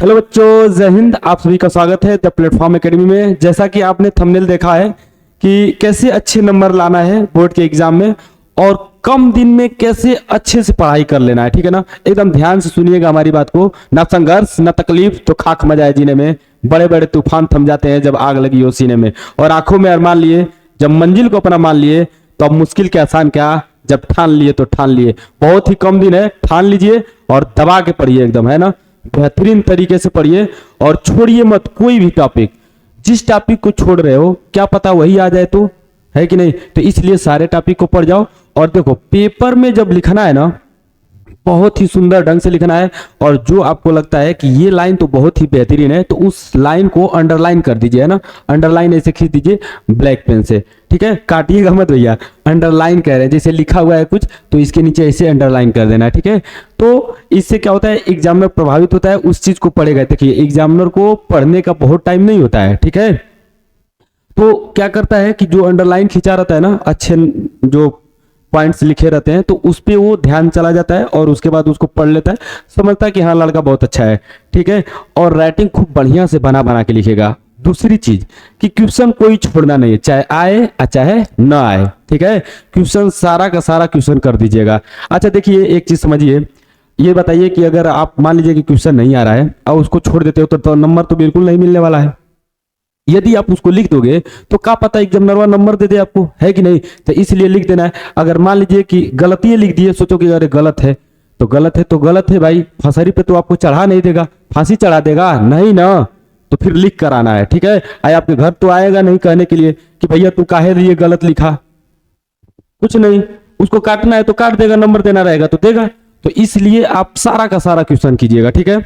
Hello बच्चों, जय हिंद। आप सभी का स्वागत है द प्लेटफॉर्म एकेडमी में। जैसा कि आपने थंबनेल देखा है कि कैसे अच्छे नंबर लाना है बोर्ड के एग्जाम में और कम दिन में कैसे अच्छे से पढ़ाई कर लेना है, ठीक है ना। एकदम ध्यान से सुनिएगा हमारी बात को। ना संघर्ष ना तकलीफ तो खाक मजा है जीने में। बड़े बड़े तूफान थम जाते हैं जब आग लगी हो सीने में, और आंखों में अरमान लिए जब मंजिल को अपना मान लिए, तो अब मुश्किल के आसान क्या जब ठान लिए तो ठान लिए। बहुत ही कम दिन है, ठान लीजिए और दबा के पढ़िए एकदम, है ना। बेहतरीन तरीके से पढ़िए और छोड़िए मत कोई भी टॉपिक। जिस टॉपिक को छोड़ रहे हो क्या पता वही आ जाए, तो है कि नहीं। तो इसलिए सारे टॉपिक को पढ़ जाओ। और देखो, पेपर में जब लिखना है ना, बहुत ही सुंदर ढंग से लिखना है। और जो आपको लगता है कि ये लाइन तो बहुत ही बेहतरीन है, तो उस लाइन को अंडरलाइन कर दीजिए, है ना। अंडरलाइन ऐसे खींच दीजिए ब्लैक पेन से, ठीक है। काटिएगा मत भैया, अंडरलाइन कह रहे हैं। जैसे लिखा हुआ है कुछ तो इसके नीचे ऐसे अंडरलाइन कर देना है, ठीक है। तो इससे क्या होता है, एग्जामिनर प्रभावित होता है, उस चीज को पढ़ेगा। देखिए, एग्जामिनर को पढ़ने का बहुत टाइम नहीं होता है, ठीक है। तो क्या करता है कि जो अंडरलाइन खींचा रहता है ना, अच्छे जो पॉइंट्स लिखे रहते हैं, तो उस पे वो ध्यान चला जाता है और उसके बाद उसको पढ़ लेता है, समझता है कि हाँ लड़का बहुत अच्छा है, ठीक है। और राइटिंग खूब बढ़िया से बना बना के लिखेगा। दूसरी चीज कि क्वेश्चन कोई छोड़ना नहीं है, चाहे आए या चाहे ना आए, ठीक है। क्वेश्चन सारा का सारा क्वेश्चन कर दीजिएगा। अच्छा देखिए, एक चीज समझिए, ये बताइए कि अगर आप मान लीजिए कि क्वेश्चन नहीं आ रहा है और उसको छोड़ देते हो तो नंबर तो बिल्कुल नहीं मिलने वाला है। यदि आप उसको लिख दोगे तो क्या पता एग्जामिनर नंबर दे दे आपको, है कि नहीं। तो इसलिए लिख देना है। अगर मान लीजिए कि गलती लिख दिए, सोचो कि अरे गलत है तो गलत है तो गलत है भाई, फंसरी पे तो आपको चढ़ा नहीं देगा, फांसी चढ़ा देगा नहीं ना। तो फिर लिख कर आना है, ठीक है। आए आपके घर तो आएगा नहीं कहने के लिए कि भैया तू काहे लिए गलत लिखा, कुछ नहीं। उसको काटना है तो काट देगा, नंबर देना रहेगा तो देगा। तो इसलिए आप सारा का सारा क्वेश्चन कीजिएगा, ठीक है।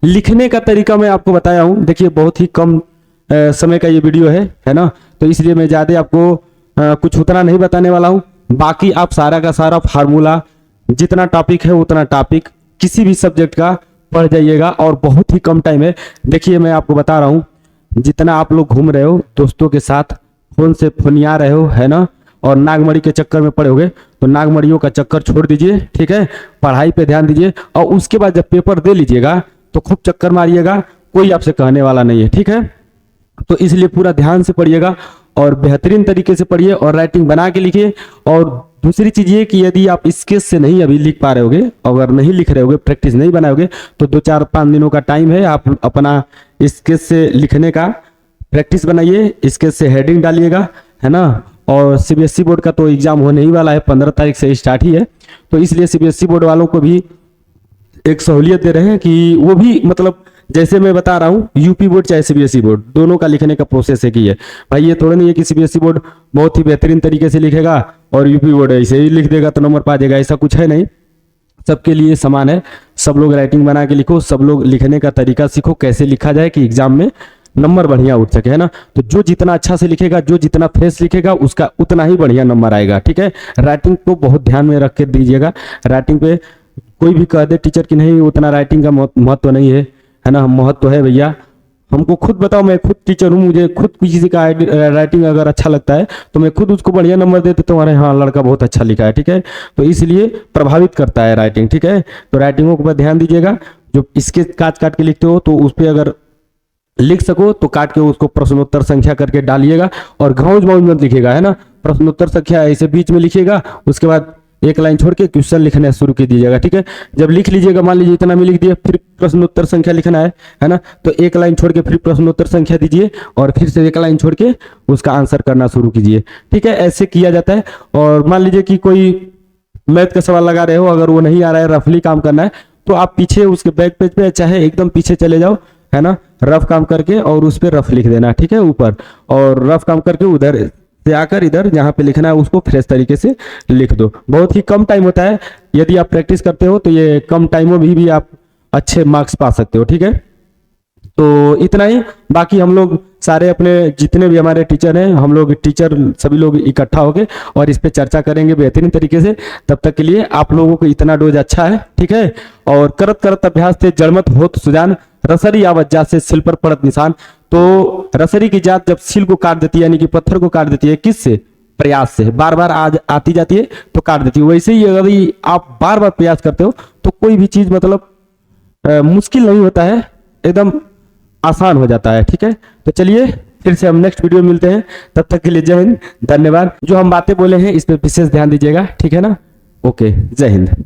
लिखने का तरीका मैं आपको बताया हूं। देखिए, बहुत ही कम समय का ये वीडियो है ना। तो इसलिए मैं ज़्यादा आपको कुछ उतना नहीं बताने वाला हूँ। बाकी आप सारा का सारा फार्मूला, जितना टॉपिक है उतना टॉपिक किसी भी सब्जेक्ट का पढ़ जाइएगा, और बहुत ही कम टाइम है। देखिए, मैं आपको बता रहा हूँ, जितना आप लोग घूम रहे हो दोस्तों के साथ, फोन से फोनिया रहे हो, है ना, और नागमणि के चक्कर में पड़े होगे, तो नागमणियों का चक्कर छोड़ दीजिए, ठीक है। पढ़ाई पे ध्यान दीजिए और उसके बाद जब पेपर दे लीजिएगा तो खूब चक्कर मारिएगा, कोई आपसे कहने वाला नहीं है, ठीक है। तो इसलिए पूरा ध्यान से पढ़िएगा और बेहतरीन तरीके से पढ़िए और राइटिंग बना के लिखिए। और दूसरी चीज ये कि यदि आप स्केच से नहीं अभी लिख पा रहे होगे, अगर नहीं लिख रहे होगे, प्रैक्टिस नहीं बनाओगे, तो 2-4-5 दिनों का टाइम है, आप अपना स्केच से लिखने का प्रैक्टिस बनाइए, स्केच से हेडिंग डालिएगा, है ना। और सीबीएसई बोर्ड का तो एग्जाम होने ही वाला है, 15 तारीख से स्टार्ट ही है। तो इसलिए सीबीएसई बोर्ड वालों को भी एक सहूलियत दे रहे हैं कि वो भी, मतलब जैसे मैं बता रहा हूँ, यूपी बोर्ड चाहे सीबीएसई बोर्ड, दोनों का लिखने का प्रोसेस है कि है भाई। ये थोड़ा नहीं है कि सीबीएसई बोर्ड बहुत ही बेहतरीन तरीके से लिखेगा और यूपी बोर्ड ऐसे ही लिख देगा तो नंबर पा जाएगा, ऐसा कुछ है नहीं। सबके लिए समान है। सब लोग राइटिंग बना के लिखो, सब लोग लिखने का तरीका सीखो, कैसे लिखा जाए कि एग्जाम में नंबर बढ़िया उठ सके, है ना। तो जो जितना अच्छा से लिखेगा, जो जितना फ्रेश लिखेगा, उसका उतना ही बढ़िया नंबर आएगा, ठीक है। राइटिंग को बहुत ध्यान में रख के दीजिएगा। राइटिंग पे कोई भी कह दे टीचर की नहीं उतना राइटिंग का महत्व नहीं है ना। महत्व है भैया। हमको खुद बताओ, मैं खुद टीचर हूँ, मुझे खुद किसी का राइटिंग अगर अच्छा लगता है तो मैं खुद उसको बढ़िया नंबर दे देता हूँ, अरे हाँ लड़का बहुत अच्छा लिखा है, ठीक है। तो इसलिए प्रभावित करता है राइटिंग, ठीक है। तो राइटिंगों पर ध्यान दीजिएगा। जो इसके काट काट के लिखते हो तो उस पर अगर लिख सको तो काट के उसको प्रश्नोत्तर संख्या करके डालिएगा, और घाउज माउज मत लिखिएगा, है ना। प्रश्नोत्तर संख्या ऐसे बीच में लिखिएगा, उसके बाद एक लाइन छोड़ के क्वेश्चन लिखना शुरू कर दीजिएगा, ठीक है। जब लिख लीजिएगा, मान लीजिए इतना में लिख दिया, फिर प्रश्नोत्तर संख्या लिखना है ना, तो एक लाइन छोड़ के फिर प्रश्नोत्तर संख्या दीजिए और फिर से एक लाइन छोड़ के उसका आंसर करना शुरू कीजिए, ठीक है। ऐसे किया जाता है। और मान लीजिए कि कोई मैथ का सवाल लगा रहे हो, अगर वो नहीं आ रहा है, रफली काम करना है, तो आप पीछे उसके बैक पेज पे चाहे एकदम पीछे चले जाओ, है ना, रफ काम करके और उस पर रफ लिख देना, ठीक है, ऊपर। और रफ काम करके उधर से आकर इधर जहाँ पे लिखना है उसको फ्रेश तरीके से लिख दो। बहुत ही कम टाइम होता है, यदि आप प्रैक्टिस करते हो तो ये कम टाइमों में भी आप अच्छे मार्क्स पा सकते हो, ठीक है। तो इतना ही। बाकी हम लोग सारे अपने जितने भी हमारे टीचर हैं, हम लोग टीचर सभी लोग इकट्ठा होके और इस पे चर्चा करेंगे बेहतरीन तरीके से। तब तक के लिए आप लोगों को इतना डोज अच्छा है, ठीक है। और करत करत अभ्यास से जड़मत होत सुजान, रसरी आवत जात से सिल पर पड़त निशान। तो रसरी की जात जब सिल को काट देती है, यानी कि पत्थर को काट देती है, किससे? प्रयास से। बार बार आज आती जाती है तो काट देती है। वैसे ही अगर आप बार बार प्रयास करते हो तो कोई भी चीज मतलब मुश्किल नहीं होता है, एकदम आसान हो जाता है। ठीक है, तो चलिए फिर से हम नेक्स्ट वीडियो में मिलते हैं, तब तक के लिए जय हिंद, धन्यवाद। जो हम बातें बोले हैं इस पर विशेष ध्यान दीजिएगा, ठीक है ना। ओके, जय हिंद।